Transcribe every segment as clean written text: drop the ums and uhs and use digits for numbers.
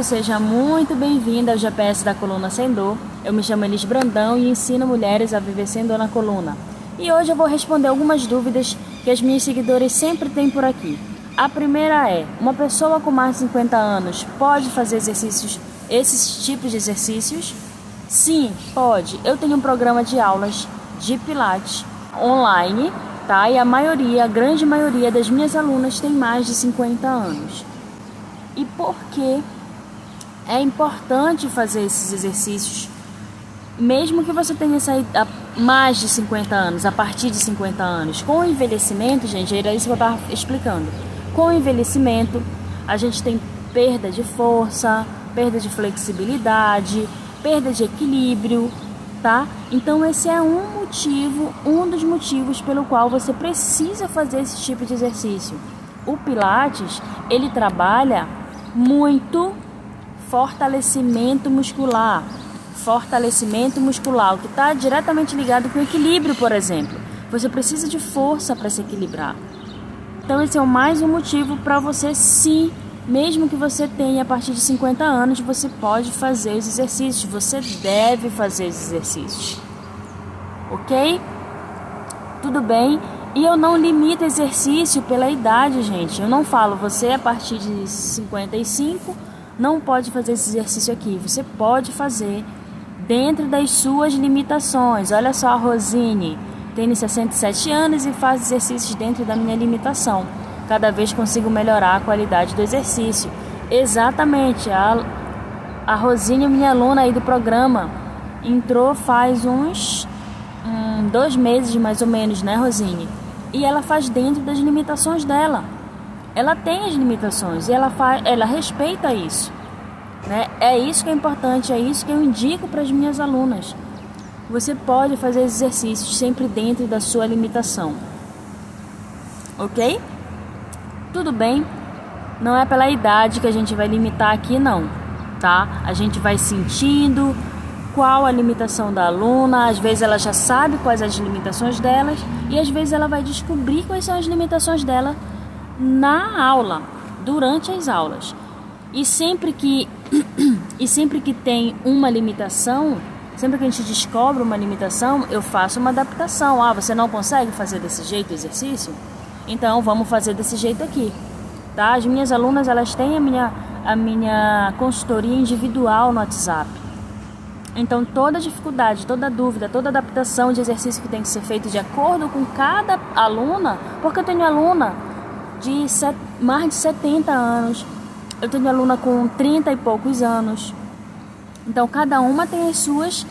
amigo, seja muito bem-vindo ao GPS da Coluna Sem Dor. Eu me chamo Elis Brandão e ensino mulheres a viver sem dor na coluna. E hoje eu vou responder algumas dúvidas que as minhas seguidoras sempre têm por aqui. A primeira é: uma pessoa com mais de 50 anos pode fazer esses tipos de exercícios? Sim, pode. Eu tenho um programa de aulas de Pilates online, tá? E a grande maioria das minhas alunas tem mais de 50 anos. E por que é importante fazer esses exercícios? Mesmo que você tenha saído a mais de 50 anos, a partir de 50 anos. Com o envelhecimento, gente, era isso que eu estava explicando. Com o envelhecimento, a gente tem perda de força, perda de flexibilidade, perda de equilíbrio, tá? Então esse é um dos motivos pelo qual você precisa fazer esse tipo de exercício. O Pilates, ele trabalha muito fortalecimento muscular, o que está diretamente ligado com equilíbrio, por exemplo. Você precisa de força para se equilibrar. Então esse é mais um motivo para você, sim, mesmo que você tenha a partir de 50 anos, você pode fazer os exercícios, você deve fazer os exercícios, ok? Tudo bem? E eu não limito exercício pela idade, gente. Eu não falo, você a partir de 55 não pode fazer esse exercício aqui. Você pode fazer dentro das suas limitações. Olha só a Rosine, tem 67 anos e faz exercícios dentro da minha limitação. Cada vez consigo melhorar a qualidade do exercício. Exatamente, a Rosine, minha aluna aí do programa, entrou faz uns 2 meses mais ou menos, né, Rosine? E ela faz dentro das limitações dela. Ela tem as limitações e ela respeita isso, né? É isso que é importante, é isso que eu indico para as minhas alunas. Você pode fazer exercícios sempre dentro da sua limitação, ok? Tudo bem? Não é pela idade que a gente vai limitar aqui, não, tá? A gente vai sentindo qual a limitação da aluna. Às vezes ela já sabe quais as limitações delas e às vezes ela vai descobrir quais são as limitações dela na aula, durante as aulas. E sempre que tem uma limitação, sempre que a gente descobre uma limitação, eu faço uma adaptação. Você não consegue fazer desse jeito o exercício? Então vamos fazer desse jeito aqui, tá? As minhas alunas, elas têm a minha consultoria individual no WhatsApp. Então toda dificuldade, toda dúvida, toda adaptação de exercício que tem que ser feito de acordo com cada aluna, porque eu tenho aluna de mais de 70 anos, eu tenho aluna com 30 e poucos anos. Então cada uma tem as suas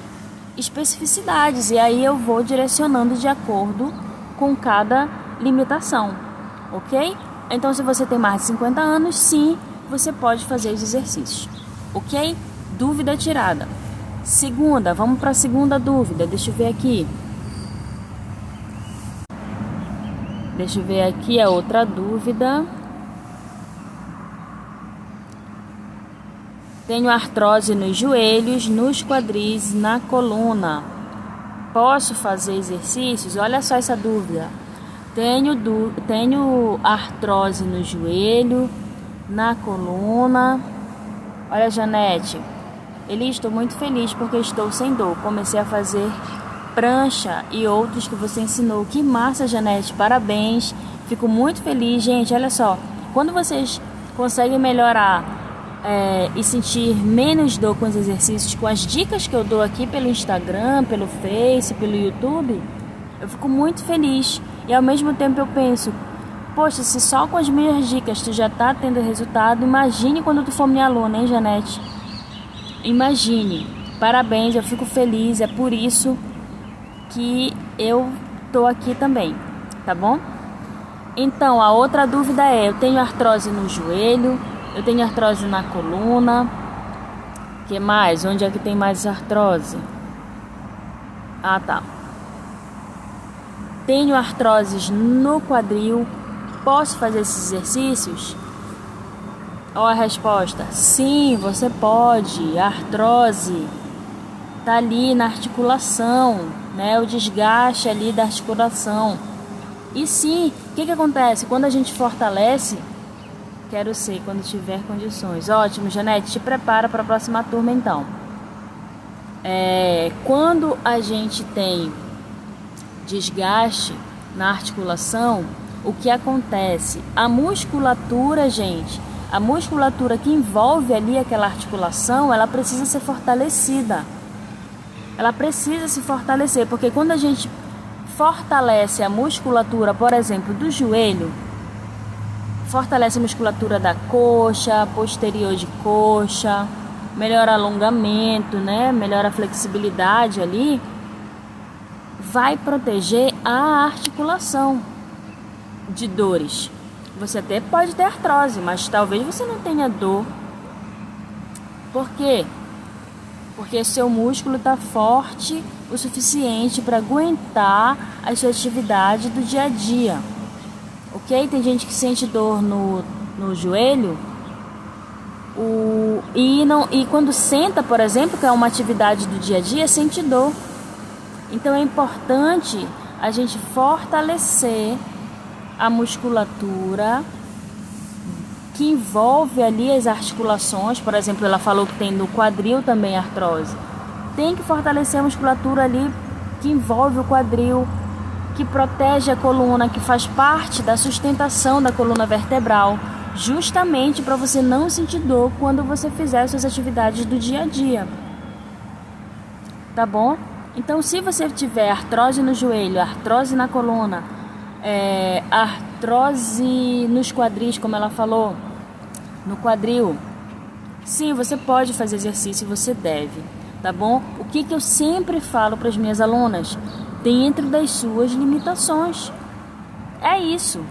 especificidades e aí eu vou direcionando de acordo com cada limitação, ok? Então se você tem mais de 50 anos, sim, você pode fazer os exercícios, ok? Dúvida tirada. Segunda, vamos para a segunda dúvida. Deixa eu ver aqui a outra dúvida. Tenho artrose nos joelhos, nos quadris, na coluna. Posso fazer exercícios? Olha só essa dúvida. Tenho artrose no joelho, na coluna. Olha, Janete. Estou muito feliz porque estou sem dor. Comecei a fazer prancha e outros que você ensinou. Que massa, Janete, parabéns. Fico muito feliz, gente. Olha só, quando vocês conseguem melhorar e sentir menos dor com os exercícios, com as dicas que eu dou aqui pelo Instagram, pelo Face, pelo YouTube, eu fico muito feliz. E ao mesmo tempo eu penso, poxa, se só com as minhas dicas tu já tá tendo resultado, imagine quando tu for minha aluna, hein, Janete? Imagine. Parabéns, eu fico feliz, é por isso que eu tô aqui também, tá bom? Então, a outra dúvida é: eu tenho artrose no joelho, eu tenho artrose na coluna. Que mais? Onde é que tem mais artrose? Tá. Tenho artroses no quadril. Posso fazer esses exercícios? Olha a resposta: sim, você pode. A artrose tá ali na articulação, né? O desgaste ali da articulação. E sim, o que acontece? Quando a gente fortalece Quero ser quando tiver condições. Ótimo, Janete, te prepara para a próxima turma então. Quando a gente tem desgaste na articulação, o que acontece? A musculatura, gente, a musculatura que envolve ali aquela articulação, ela precisa ser fortalecida. Ela precisa se fortalecer, porque quando a gente fortalece a musculatura, por exemplo, do joelho, fortalece a musculatura da coxa, posterior de coxa, melhora alongamento, né? Melhora a flexibilidade ali, vai proteger a articulação de dores. Você até pode ter artrose, mas talvez você não tenha dor. Por quê? Porque seu músculo está forte o suficiente para aguentar a sua atividade do dia a dia. Ok? Tem gente que sente dor no joelho e quando senta, por exemplo, que é uma atividade do dia a dia, sente dor. Então é importante a gente fortalecer a musculatura que envolve ali as articulações. Por exemplo, ela falou que tem no quadril também artrose. Tem que fortalecer a musculatura ali que envolve o quadril, que protege a coluna, que faz parte da sustentação da coluna vertebral, justamente para você não sentir dor quando você fizer suas atividades do dia a dia. Tá bom? Então, se você tiver artrose no joelho, artrose na coluna, artrose nos quadris, como ela falou, no quadril, sim, você pode fazer exercício, você deve, tá bom? O que eu sempre falo para as minhas alunas? Dentro das suas limitações. É isso,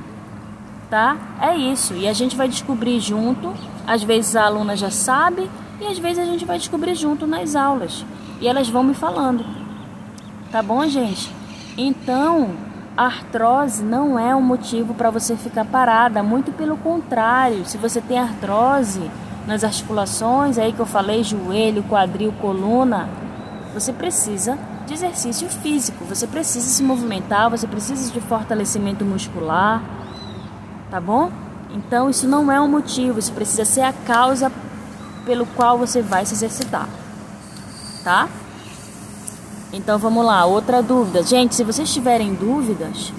tá? É isso. E a gente vai descobrir junto. Às vezes a aluna já sabe e às vezes a gente vai descobrir junto nas aulas. E elas vão me falando. Tá bom, gente? Então, a artrose não é um motivo para você ficar parada. Muito pelo contrário. Se você tem artrose nas articulações, aí que eu falei, joelho, quadril, coluna, você precisa de exercício físico, você precisa se movimentar, você precisa de fortalecimento muscular, tá bom? Então isso não é um motivo, isso precisa ser a causa pelo qual você vai se exercitar, tá? Então vamos lá, outra dúvida. Gente, se vocês tiverem dúvidas,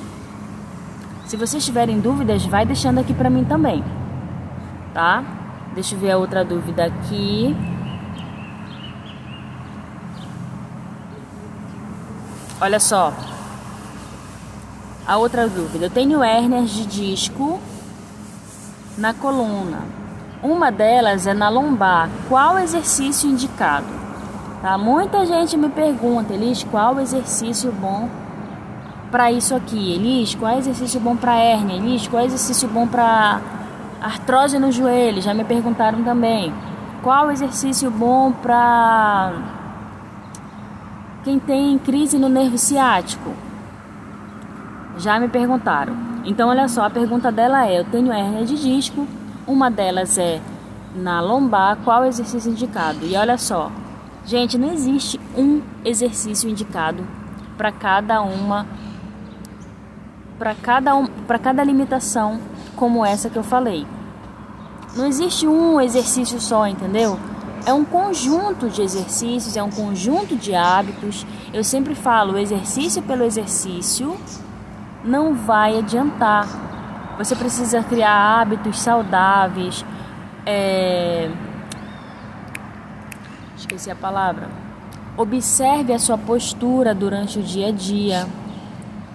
vai deixando aqui pra mim também, tá? Deixa eu ver a outra dúvida aqui. Olha só, a outra dúvida. Eu tenho hérnias de disco na coluna. Uma delas é na lombar. Qual exercício indicado? Tá? Muita gente me pergunta, Elis, qual exercício bom para isso aqui? Elis, qual exercício bom para hérnia? Elis, qual exercício bom para artrose no joelho? Já me perguntaram também. Qual exercício bom para quem tem crise no nervo ciático? Já me perguntaram. Então, olha só, a pergunta dela é: eu tenho hérnia de disco, uma delas é na lombar, qual exercício indicado? E olha só, gente, não existe um exercício indicado para cada limitação como essa que eu falei. Não existe um exercício só, entendeu? É um conjunto de exercícios, é um conjunto de hábitos. Eu sempre falo, exercício pelo exercício não vai adiantar. Você precisa criar hábitos saudáveis. Esqueci a palavra. Observe a sua postura durante o dia a dia.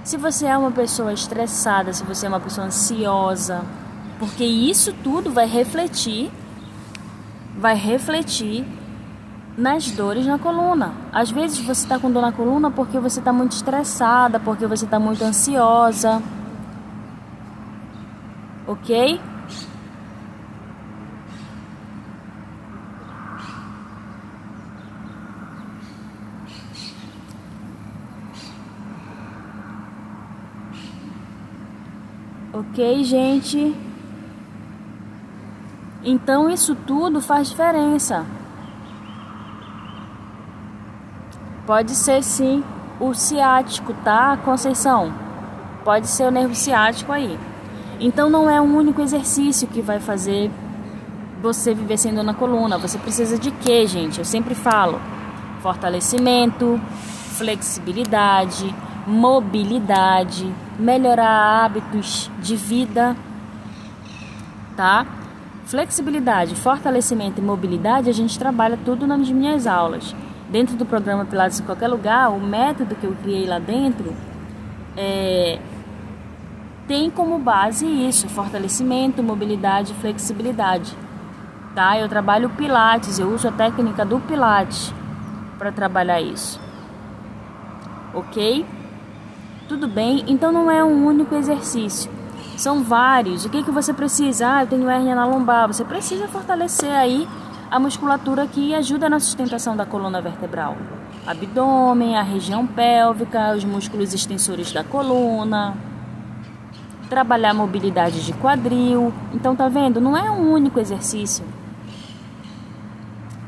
Se você é uma pessoa estressada, se você é uma pessoa ansiosa, porque isso tudo vai refletir nas dores na coluna. Às vezes você está com dor na coluna porque você está muito estressada, porque você está muito ansiosa. Ok? Ok, gente? Então isso tudo faz diferença. Pode ser sim o ciático, tá, Conceição? Pode ser o nervo ciático aí. Então não é um único exercício que vai fazer você viver sem dor na coluna. Você precisa de quê, gente? Eu sempre falo: fortalecimento, flexibilidade, mobilidade, melhorar hábitos de vida, tá? Flexibilidade, fortalecimento e mobilidade, a gente trabalha tudo nas minhas aulas. Dentro do programa Pilates em Qualquer Lugar, o método que eu criei lá dentro tem como base isso: fortalecimento, mobilidade e flexibilidade, tá? Eu trabalho Pilates, eu uso a técnica do Pilates para trabalhar isso, ok? Tudo bem? Então não é um único exercício, são vários. O que você precisa? Eu tenho hérnia na lombar. Você precisa fortalecer aí a musculatura que ajuda na sustentação da coluna vertebral, abdômen, a região pélvica, os músculos extensores da coluna, trabalhar a mobilidade de quadril. Então tá vendo? Não é um único exercício.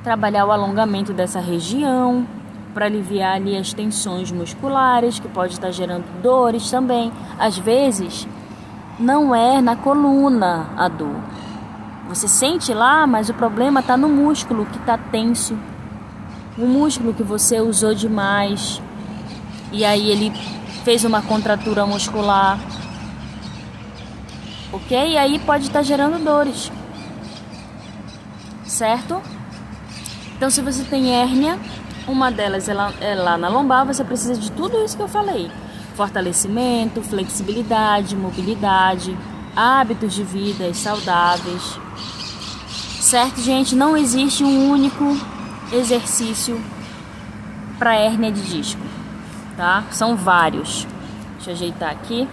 Trabalhar o alongamento dessa região para aliviar ali as tensões musculares, que pode estar gerando dores também. Às vezes não é na coluna a dor. Você sente lá, mas o problema está no músculo que está tenso. O músculo que você usou demais. E aí ele fez uma contratura muscular. Ok? E aí pode estar gerando dores. Certo? Então se você tem hérnia, uma delas é lá na lombar, você precisa de tudo isso que eu falei: fortalecimento, flexibilidade, mobilidade, hábitos de vida saudáveis. Certo, gente? Não existe um único exercício para hérnia de disco, tá? São vários. Deixa eu ajeitar aqui.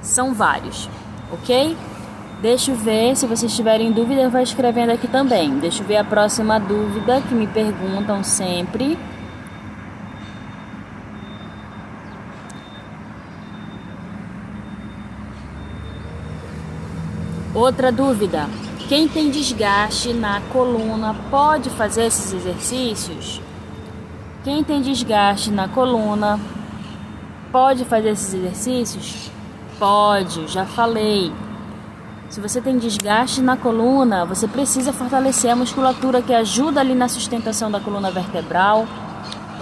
São vários, ok? Deixa eu ver, se vocês tiverem dúvida, vai escrevendo aqui também. Deixa eu ver a próxima dúvida que me perguntam sempre. Outra dúvida: quem tem desgaste na coluna pode fazer esses exercícios? Quem tem desgaste na coluna pode fazer esses exercícios? Pode, já falei. Se você tem desgaste na coluna, você precisa fortalecer a musculatura que ajuda ali na sustentação da coluna vertebral,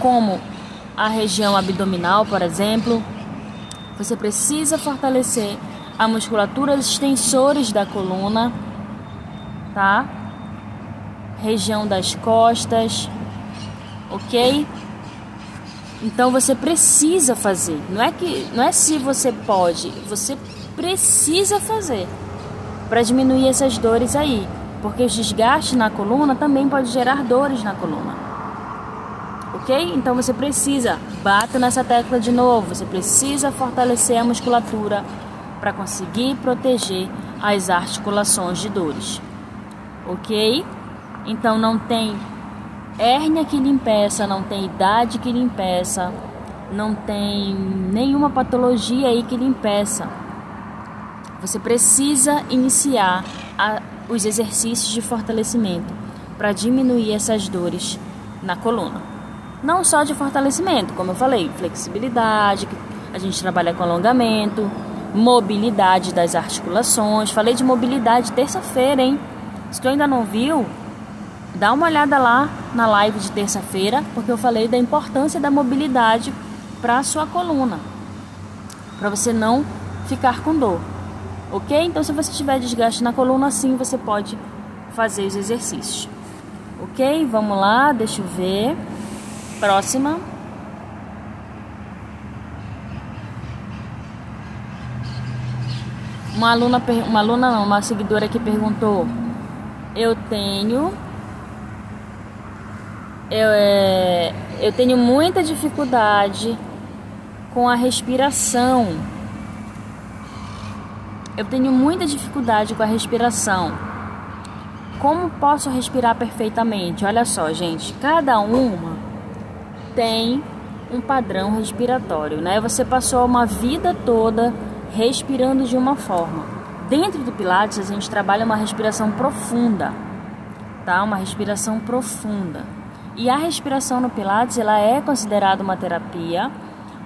como a região abdominal, por exemplo. Você precisa fortalecer a musculatura dos extensores da coluna, tá? Região das costas, ok? Então você precisa fazer. Não é se você pode, você precisa fazer para diminuir essas dores aí, porque os desgastes na coluna também pode gerar dores na coluna, ok? Então você precisa, bata nessa tecla de novo, você precisa fortalecer a musculatura para conseguir proteger as articulações de dores, ok? Então não tem hérnia que lhe impeça, não tem idade que lhe impeça, não tem nenhuma patologia aí que lhe impeça. Você precisa iniciar os exercícios de fortalecimento para diminuir essas dores na coluna. Não só de fortalecimento, como eu falei, flexibilidade, a gente trabalha com alongamento, mobilidade das articulações. Falei de mobilidade terça-feira, hein? Se tu ainda não viu, dá uma olhada lá na live de terça-feira, porque eu falei da importância da mobilidade para a sua coluna, para você não ficar com dor, ok? Então, se você tiver desgaste na coluna, sim, você pode fazer os exercícios, ok? Vamos lá, deixa eu ver. Próxima. Uma seguidora que perguntou: eu tenho muita dificuldade com a respiração. Eu tenho muita dificuldade com a respiração. Como posso respirar perfeitamente? Olha só, gente, cada uma tem um padrão respiratório, né? Você passou uma vida toda respirando de uma forma. Dentro do Pilates, a gente trabalha uma respiração profunda, tá? Uma respiração profunda. E a respiração no Pilates, ela é considerada uma terapia,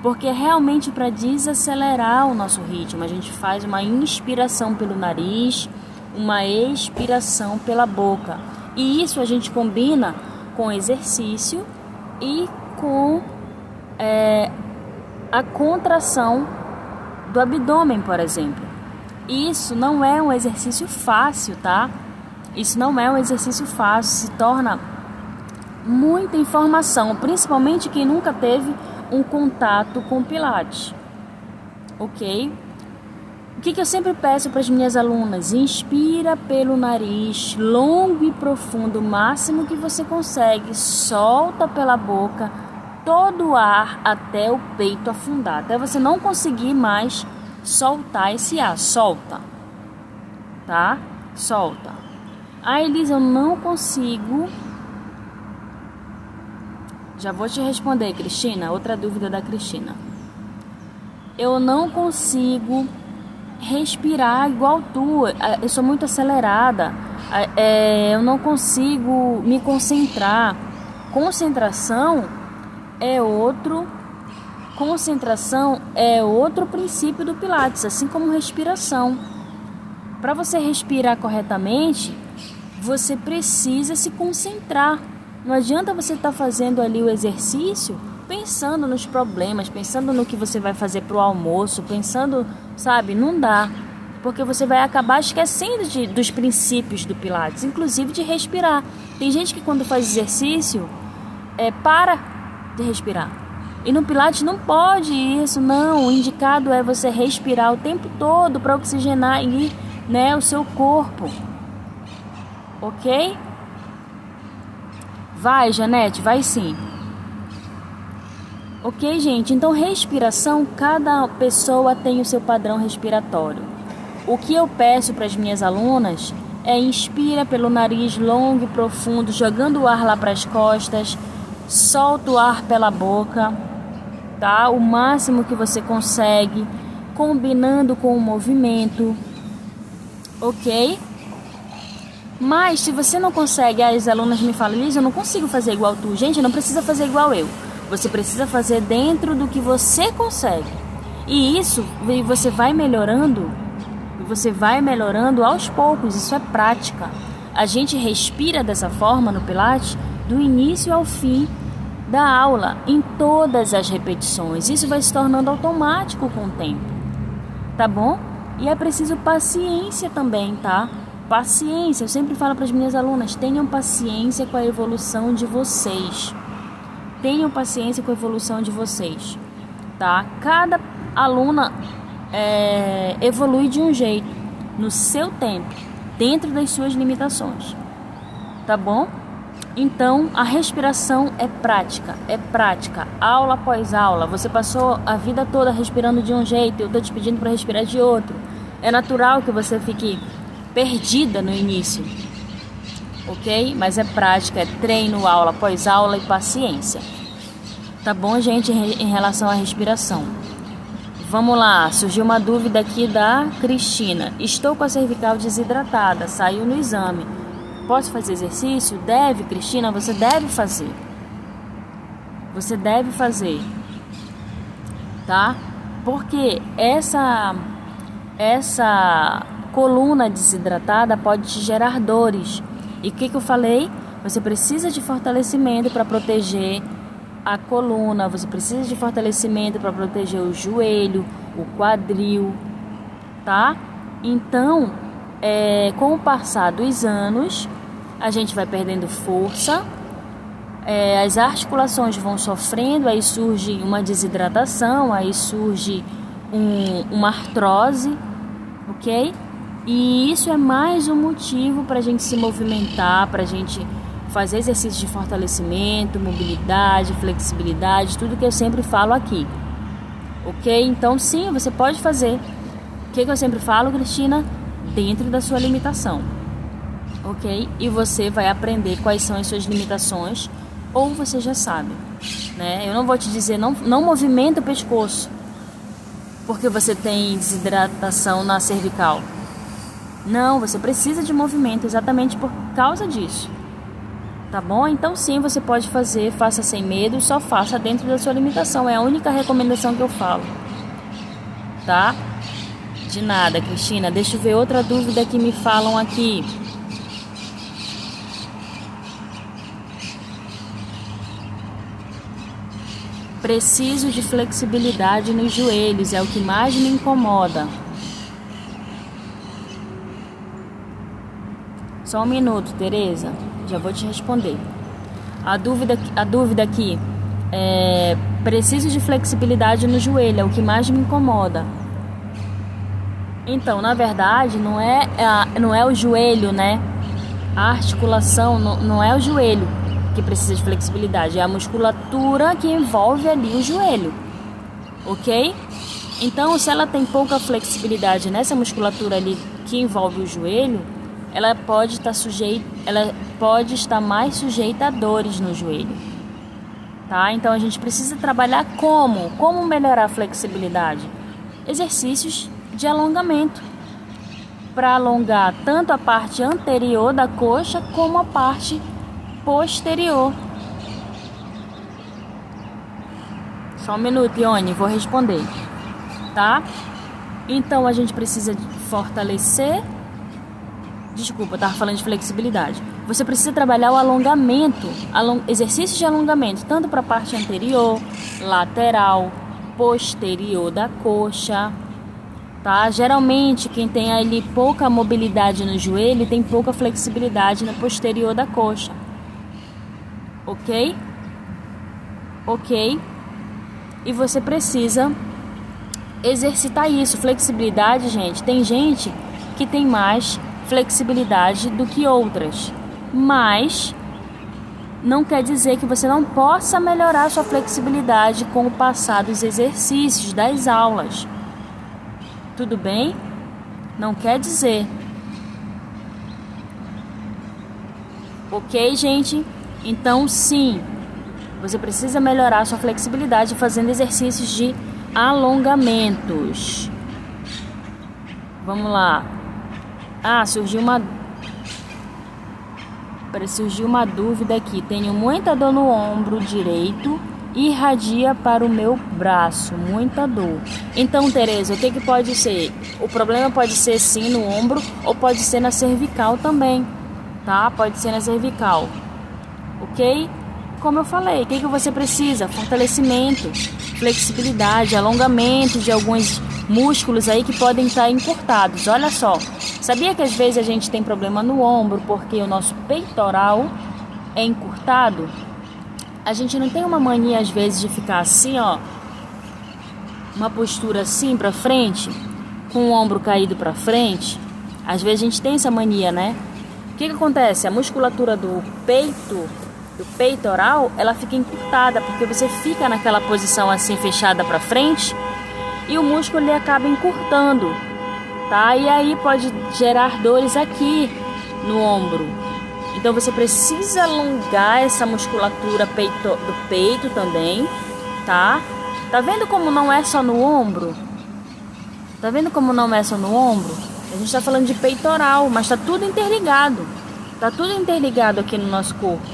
porque é realmente para desacelerar o nosso ritmo. A gente faz uma inspiração pelo nariz, uma expiração pela boca. E isso a gente combina com exercício e com a contração do abdômen, por exemplo. Isso não é um exercício fácil, tá? Isso não é um exercício fácil, se torna muita informação, principalmente quem nunca teve um contato com Pilates, ok? O que eu sempre peço para as minhas alunas? Inspira pelo nariz, longo e profundo, o máximo que você consegue, solta pela boca todo o ar até o peito afundar, até você não conseguir mais soltar esse ar, solta, tá? Solta. Ah, Elisa, eu não consigo. Já vou te responder, Cristina. Outra dúvida da Cristina. Eu não consigo respirar igual tu. Eu sou muito acelerada. Eu não consigo me concentrar. Concentração é outro princípio do Pilates, assim como respiração. Para você respirar corretamente, você precisa se concentrar. Não adianta você estar fazendo ali o exercício pensando nos problemas, pensando no que você vai fazer para o almoço, pensando, sabe, não dá. Porque você vai acabar esquecendo dos princípios do Pilates, inclusive de respirar. Tem gente que quando faz exercício, para de respirar. E no Pilates não pode isso, não. O indicado é você respirar o tempo todo para oxigenar ali, né, o seu corpo. Ok? Vai, Janete, vai sim. Ok, gente? Então, respiração, cada pessoa tem o seu padrão respiratório. O que eu peço para as minhas alunas é inspira pelo nariz longo e profundo, jogando o ar lá para as costas, solta o ar pela boca, tá? O máximo que você consegue, combinando com o movimento, ok? Mas se você não consegue, as alunas me falam, Liz, eu não consigo fazer igual tu. Gente, não precisa fazer igual eu. Você precisa fazer dentro do que você consegue. E isso, você vai melhorando aos poucos. Isso é prática. A gente respira dessa forma no Pilates do início ao fim da aula, em todas as repetições. Isso vai se tornando automático com o tempo. Tá bom? E é preciso paciência também, tá? Paciência, eu sempre falo para as minhas alunas, tenham paciência com a evolução de vocês. Tenham paciência com a evolução de vocês, tá? Cada aluna evolui de um jeito, no seu tempo, dentro das suas limitações, tá bom? Então, a respiração é prática, aula após aula. Você passou a vida toda respirando de um jeito, eu estou te pedindo para respirar de outro. É natural que você fique perdida no início, ok? Mas é prática, é treino, aula após aula e paciência. Tá bom, gente, em relação à respiração. Vamos lá, surgiu uma dúvida aqui da Cristina. Estou com a cervical desidratada, saiu no exame. Posso fazer exercício? Deve, Cristina, você deve fazer. Você deve fazer, tá? Porque essa coluna desidratada pode te gerar dores. E o que eu falei? Você precisa de fortalecimento para proteger a coluna, você precisa de fortalecimento para proteger o joelho, o quadril, tá? Então, com o passar dos anos, a gente vai perdendo força, as articulações vão sofrendo, aí surge uma desidratação, aí surge uma artrose, ok? E isso é mais um motivo para a gente se movimentar, para a gente fazer exercícios de fortalecimento, mobilidade, flexibilidade, tudo que eu sempre falo aqui, ok? Então sim, você pode fazer. O que eu sempre falo, Cristina? Dentro da sua limitação, ok? E você vai aprender quais são as suas limitações, ou você já sabe, né? Eu não vou te dizer, não movimenta o pescoço, porque você tem desidratação na cervical. Não, você precisa de movimento exatamente por causa disso. Tá bom? Então sim, você pode fazer, faça sem medo, só faça dentro da sua limitação. É a única recomendação que eu falo. Tá? De nada, Cristina. Deixa eu ver outra dúvida que me falam aqui. Preciso de flexibilidade nos joelhos, é o que mais me incomoda. Só um minuto, Tereza. Já vou te responder. A dúvida aqui é: preciso de flexibilidade no joelho, é o que mais me incomoda. Então, na verdade, não é o joelho, né? A articulação não é o joelho que precisa de flexibilidade, é a musculatura que envolve ali o joelho, ok? Então, se ela tem pouca flexibilidade nessa musculatura ali que envolve o joelho, ela pode estar mais sujeita a dores no joelho, tá? Então, a gente precisa trabalhar como melhorar a flexibilidade? Exercícios de alongamento, para alongar tanto a parte anterior da coxa como a parte posterior. Só um minuto, Ione, vou responder, tá? Então a gente precisa fortalecer. Desculpa, eu tava falando de flexibilidade. Você precisa trabalhar o alongamento, exercícios de alongamento, tanto para a parte anterior, lateral, posterior da coxa, tá? Geralmente quem tem ali pouca mobilidade no joelho tem pouca flexibilidade na posterior da coxa. Ok? Ok? E você precisa exercitar isso. Flexibilidade, gente, tem gente que tem mais flexibilidade do que outras, mas não quer dizer que você não possa melhorar sua flexibilidade com o passar dos exercícios, das aulas. Tudo bem? Não quer dizer. Ok, gente? Então, sim, você precisa melhorar sua flexibilidade fazendo exercícios de alongamentos. Vamos lá. Surgiu uma dúvida aqui. Tenho muita dor no ombro direito e irradia para o meu braço. Muita dor. Então, Tereza, o que pode ser? O problema pode ser sim no ombro ou pode ser na cervical também, tá? Pode ser na cervical. Ok? Como eu falei, o que você precisa? Fortalecimento, flexibilidade, alongamento de alguns músculos aí que podem estar encurtados. Olha só, sabia que às vezes a gente tem problema no ombro porque o nosso peitoral é encurtado? A gente não tem uma mania às vezes de ficar assim, ó, uma postura assim pra frente, com o ombro caído pra frente? Às vezes a gente tem essa mania, né? O que acontece? A musculatura do peitoral, ela fica encurtada, porque você fica naquela posição assim, fechada para frente, e o músculo ele acaba encurtando, tá? E aí pode gerar dores aqui no ombro. Então você precisa alongar essa musculatura do peito também, tá? Tá vendo como não é só no ombro? Tá vendo como não é só no ombro? A gente tá falando de peitoral, mas tá tudo interligado. Tá tudo interligado aqui no nosso corpo.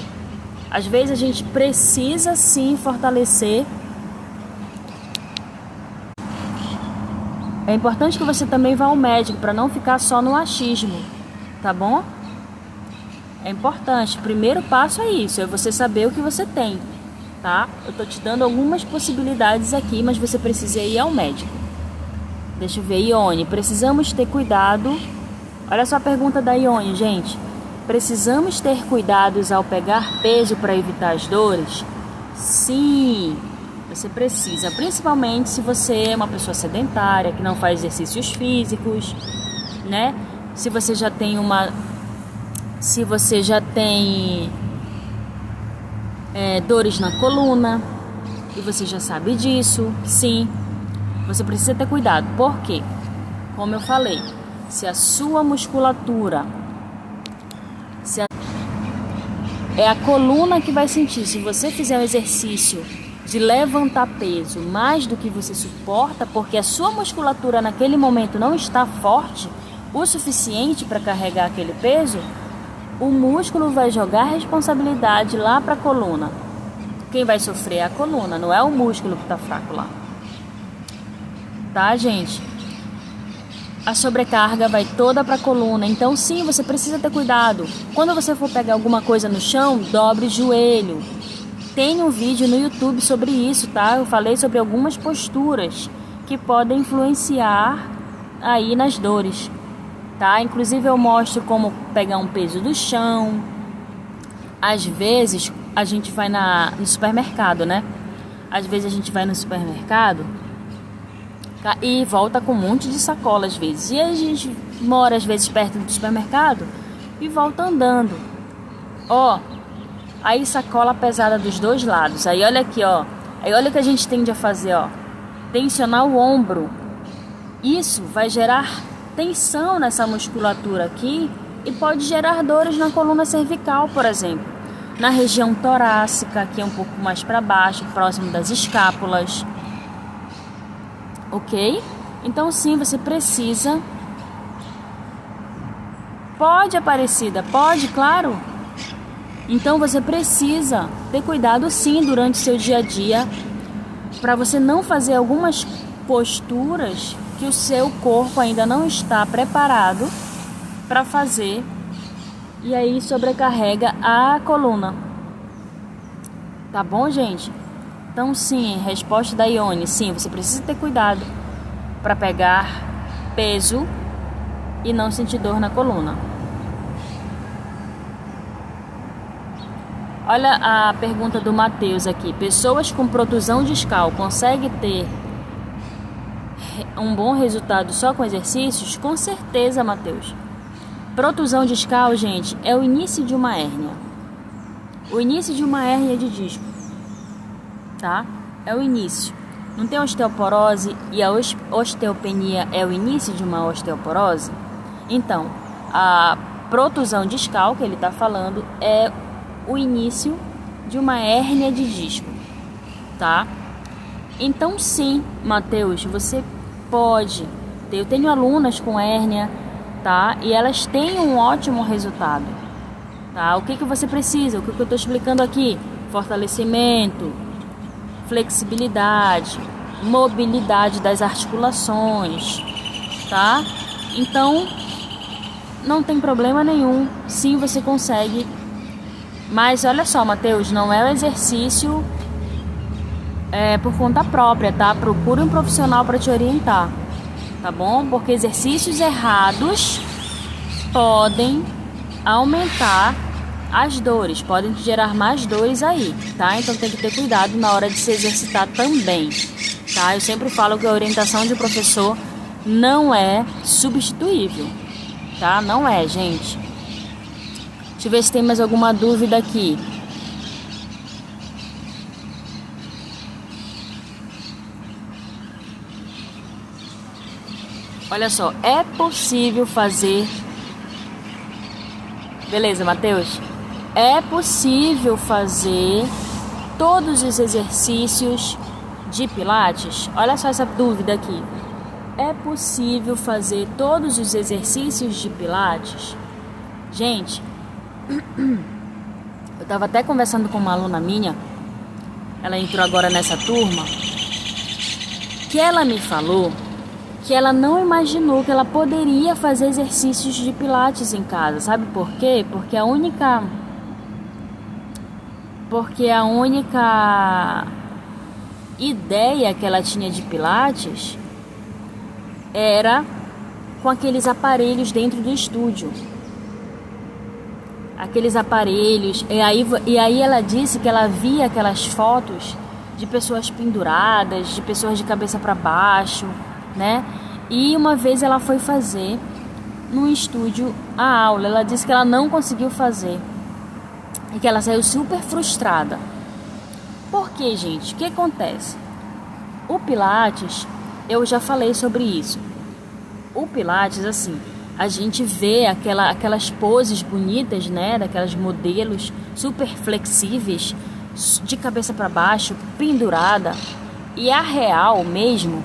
Às vezes a gente precisa sim fortalecer. É importante que você também vá ao médico para não ficar só no achismo, tá bom? É importante. O primeiro passo é isso, é você saber o que você tem, tá? Eu tô te dando algumas possibilidades aqui, mas você precisa ir ao médico. Deixa eu ver, Ione, precisamos ter cuidado. Olha só a pergunta da Ione, gente. Precisamos ter cuidados ao pegar peso para evitar as dores? Sim, você precisa, principalmente se você é uma pessoa sedentária, que não faz exercícios físicos, né? Se você já tem dores na coluna, e você já sabe disso, sim, você precisa ter cuidado. Por quê? Como eu falei, se a sua musculatura, é a coluna que vai sentir. Se você fizer um exercício de levantar peso mais do que você suporta, porque a sua musculatura naquele momento não está forte o suficiente para carregar aquele peso, o músculo vai jogar a responsabilidade lá para a coluna. Quem vai sofrer é a coluna, não é o músculo que está fraco lá. Tá, gente? A sobrecarga vai toda para a coluna. Então, sim, você precisa ter cuidado. Quando você for pegar alguma coisa no chão, dobre o joelho. Tem um vídeo no YouTube sobre isso, tá? Eu falei sobre algumas posturas que podem influenciar aí nas dores, tá? Inclusive eu mostro como pegar um peso do chão. Às vezes a gente vai no supermercado, né? Às vezes a gente vai no supermercado e volta com um monte de sacola às vezes. E a gente mora às vezes perto do supermercado e volta andando. Ó, aí sacola pesada dos dois lados. Aí olha aqui, ó. Aí olha o que a gente tende a fazer, ó. Tensionar o ombro. Isso vai gerar tensão nessa musculatura aqui e pode gerar dores na coluna cervical, por exemplo. Na região torácica, que é um pouco mais para baixo, próximo das escápulas. Ok? Então sim, você precisa. Pode, Aparecida? Pode, claro. Então você precisa ter cuidado sim durante o seu dia a dia para você não fazer algumas posturas que o seu corpo ainda não está preparado para fazer e aí sobrecarrega a coluna. Tá bom, gente? Então sim, resposta da Ione, sim, você precisa ter cuidado para pegar peso e não sentir dor na coluna. Olha a pergunta do Matheus aqui. Pessoas com protusão discal conseguem ter um bom resultado só com exercícios? Com certeza, Matheus. Protusão discal, gente, é o início de uma hérnia. O início de uma hérnia de disco. Tá? É o início. Não tem osteoporose e a osteopenia é o início de uma osteoporose? Então, a protusão discal que ele está falando é o início de uma hérnia de disco, tá? Então sim, Matheus, você pode ter. Eu tenho alunas com hérnia, tá? E elas têm um ótimo resultado, tá? O que você precisa? O que eu estou explicando aqui? Fortalecimento, flexibilidade, mobilidade das articulações, tá? Então não tem problema nenhum. Sim, você consegue. Mas olha só, Matheus, não é um exercício por conta própria, tá? Procure um profissional para te orientar, tá bom? Porque exercícios errados podem aumentar as dores, podem te gerar mais dores aí, tá? Então tem que ter cuidado na hora de se exercitar também, tá? Eu sempre falo que a orientação de professor não é substituível, tá? Não é, gente. Deixa eu ver se tem mais alguma dúvida aqui. Olha só, é possível fazer... Beleza, Matheus? É possível fazer todos os exercícios de Pilates? Olha só essa dúvida aqui. É possível fazer todos os exercícios de Pilates? Gente... Eu estava até conversando com uma aluna minha, ela entrou agora nessa turma, que ela me falou que ela não imaginou que ela poderia fazer exercícios de Pilates em casa. Sabe por quê? Porque a única ideia que ela tinha de Pilates era com aqueles aparelhos dentro do estúdio. Aqueles aparelhos, e aí ela disse que ela via aquelas fotos de pessoas penduradas, de pessoas de cabeça para baixo, né? E uma vez ela foi fazer no estúdio a aula, ela disse que ela não conseguiu fazer e que ela saiu super frustrada. Por quê, gente? O que acontece? O Pilates, eu já falei sobre isso. O Pilates, assim, a gente vê aquelas poses bonitas, né? Daquelas modelos super flexíveis, de cabeça para baixo, pendurada. E a real mesmo,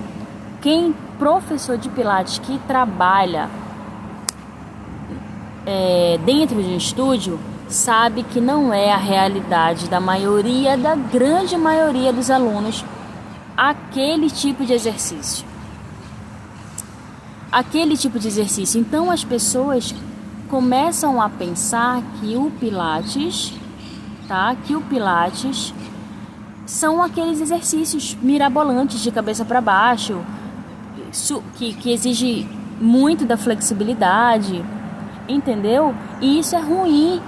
quem professor de Pilates que trabalha dentro de um estúdio sabe que não é a realidade da grande maioria dos alunos, aquele tipo de exercício. Então as pessoas começam a pensar que o Pilates, são aqueles exercícios mirabolantes de cabeça para baixo, que exige muito da flexibilidade, entendeu? E isso é ruim,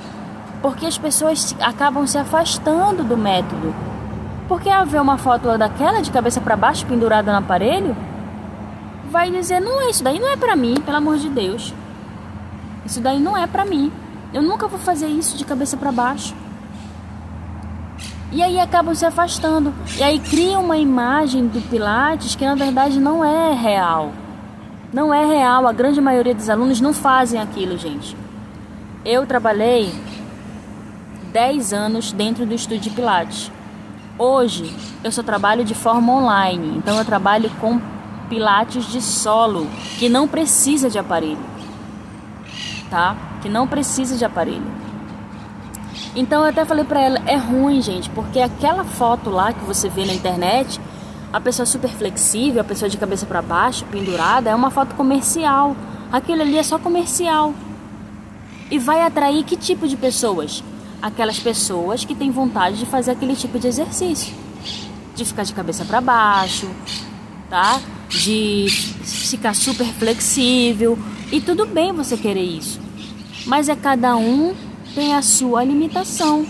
porque as pessoas acabam se afastando do método. Porque ao ver uma foto daquela de cabeça para baixo pendurada no aparelho, vai dizer, não, isso daí não é pra mim, pelo amor de Deus. Isso daí não é pra mim. Eu nunca vou fazer isso de cabeça para baixo. E aí acabam se afastando. E aí cria uma imagem do Pilates que na verdade não é real. Não é real. A grande maioria dos alunos não fazem aquilo, gente. Eu trabalhei 10 anos dentro do estúdio de Pilates. Hoje eu só trabalho de forma online. Então eu trabalho com Pilates de solo, que não precisa de aparelho. Tá? Que não precisa de aparelho. Então eu até falei pra ela, é ruim, gente, porque aquela foto lá que você vê na internet, a pessoa super flexível, a pessoa de cabeça para baixo, pendurada, é uma foto comercial. Aquilo ali é só comercial. E vai atrair que tipo de pessoas? Aquelas pessoas que têm vontade de fazer aquele tipo de exercício. De ficar de cabeça para baixo, tá? De ficar super flexível. E tudo bem você querer isso. Mas cada um tem a sua limitação.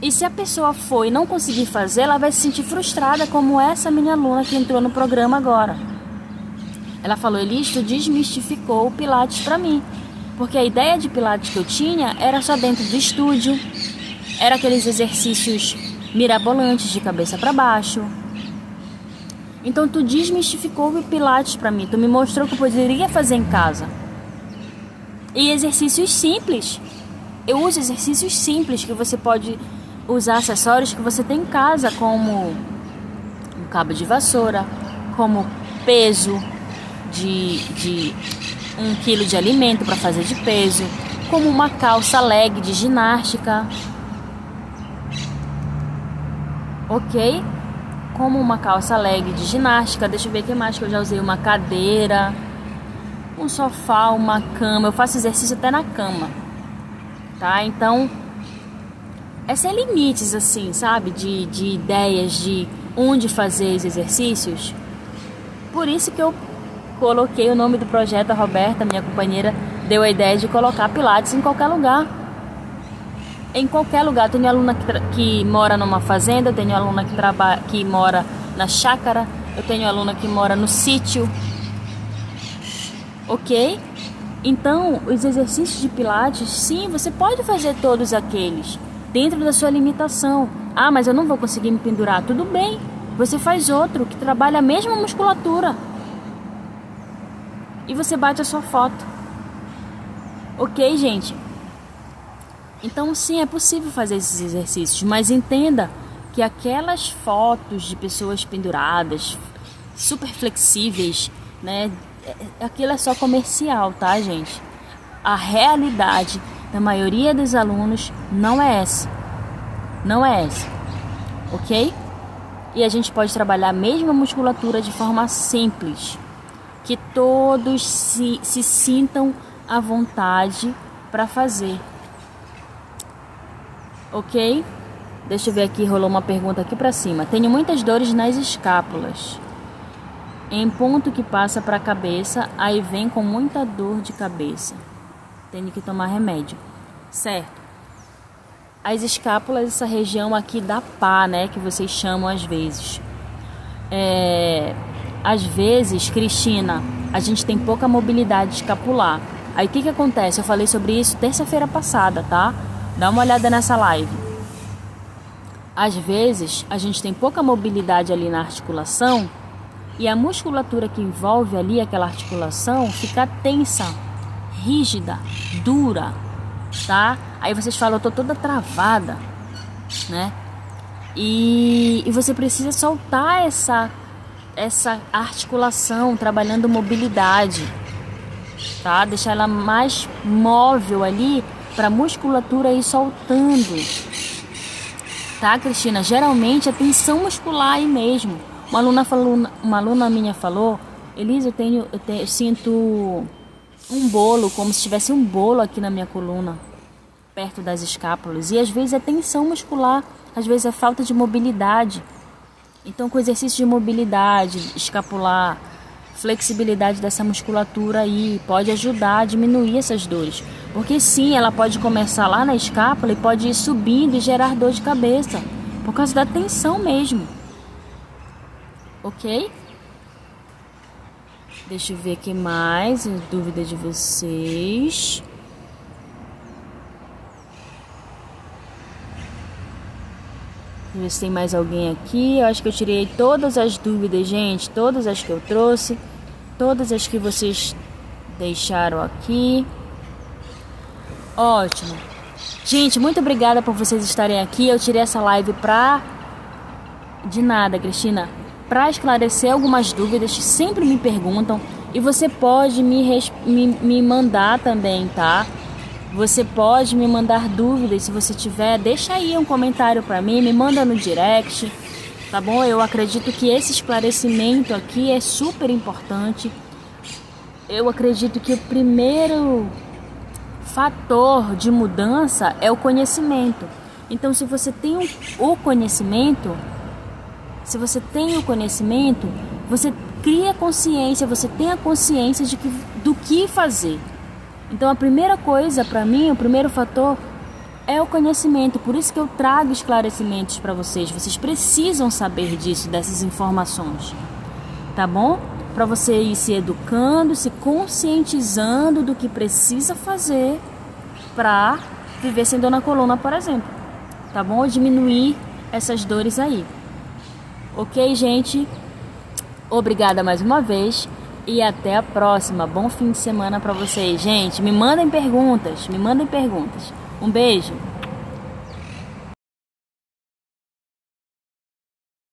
E se a pessoa for e não conseguir fazer, ela vai se sentir frustrada, como essa minha aluna que entrou no programa agora. Ela falou, Elis, tu desmistificou o Pilates pra mim. Porque a ideia de Pilates que eu tinha era só dentro do estúdio. Era aqueles exercícios mirabolantes de cabeça pra baixo. Então tu desmistificou o Pilates pra mim. Tu me mostrou que eu poderia fazer em casa. E exercícios simples. Eu uso exercícios simples que você pode usar acessórios que você tem em casa, como um cabo de vassoura, como peso de 1 quilo de alimento para fazer de peso, como uma calça leg de ginástica, ok? Como uma calça leg de ginástica. Deixa eu ver o que mais que eu já usei. Uma cadeira, um sofá, uma cama. Eu faço exercício até na cama. Tá? Então, é sem limites, assim, sabe? De ideias de onde fazer os exercícios. Por isso que eu coloquei o nome do projeto. A Roberta, minha companheira, deu a ideia de colocar Pilates em qualquer lugar. Em qualquer lugar. Tenho aluna que mora numa fazenda, eu tenho aluna que mora na chácara, eu tenho aluna que mora no sítio. Ok? Então, os exercícios de Pilates, sim, você pode fazer todos aqueles, dentro da sua limitação. Ah, mas eu não vou conseguir me pendurar. Tudo bem, você faz outro que trabalha a mesma musculatura. E você bate a sua foto. Ok, gente? Então, sim, é possível fazer esses exercícios, mas entenda que aquelas fotos de pessoas penduradas, super flexíveis, né? Aquilo é só comercial, tá, gente? A realidade da maioria dos alunos não é essa. Não é essa. Ok? E a gente pode trabalhar a mesma musculatura de forma simples. Que todos se sintam à vontade para fazer. Ok? Deixa eu ver aqui, rolou uma pergunta aqui para cima. Tenho muitas dores nas escápulas. Em ponto que passa para a cabeça, aí vem com muita dor de cabeça. Tenho que tomar remédio. Certo. As escápulas, essa região aqui da pá, né, que vocês chamam às vezes. Às vezes, Cristina, a gente tem pouca mobilidade escapular. Aí o que acontece? Eu falei sobre isso terça-feira passada, tá? Dá uma olhada nessa live. Às vezes, a gente tem pouca mobilidade ali na articulação e a musculatura que envolve ali aquela articulação fica tensa, rígida, dura, tá? Aí vocês falam, eu tô toda travada, né? E você precisa soltar essa articulação, trabalhando mobilidade, tá? Deixar ela mais móvel ali para a musculatura ir soltando, tá, Cristina? Geralmente é tensão muscular aí mesmo. Uma aluna minha falou, Elisa, eu sinto um bolo, como se tivesse um bolo aqui na minha coluna, perto das escápulas. E às vezes é tensão muscular, às vezes é falta de mobilidade. Então, com exercício de mobilidade escapular, flexibilidade dessa musculatura aí, pode ajudar a diminuir essas dores. Porque sim, ela pode começar lá na escápula e pode ir subindo e gerar dor de cabeça, por causa da tensão mesmo. Ok? Deixa eu ver aqui mais, dúvida de vocês. Deixa eu ver se tem mais alguém aqui. Eu acho que eu tirei todas as dúvidas, gente. Todas as que eu trouxe. Todas as que vocês deixaram aqui. Ótimo. Gente, muito obrigada por vocês estarem aqui. Eu tirei essa live de nada, Cristina, para esclarecer algumas dúvidas que sempre me perguntam. E você pode me mandar também, tá? Você pode me mandar dúvidas, se você tiver, deixa aí um comentário para mim, me manda no direct, tá bom? Eu acredito que esse esclarecimento aqui é super importante. Eu acredito que o primeiro fator de mudança é o conhecimento. Então, se você tem o conhecimento, você cria consciência, você tem a consciência do que fazer. Então a primeira coisa para mim, o primeiro fator é o conhecimento. Por isso que eu trago esclarecimentos para vocês. Vocês precisam saber disso, dessas informações, tá bom? Para você ir se educando, se conscientizando do que precisa fazer para viver sem dor na coluna, por exemplo, tá bom? Ou diminuir essas dores aí. Ok, gente? Obrigada mais uma vez. E até a próxima. Bom fim de semana para vocês, gente. Me mandem perguntas. Um beijo.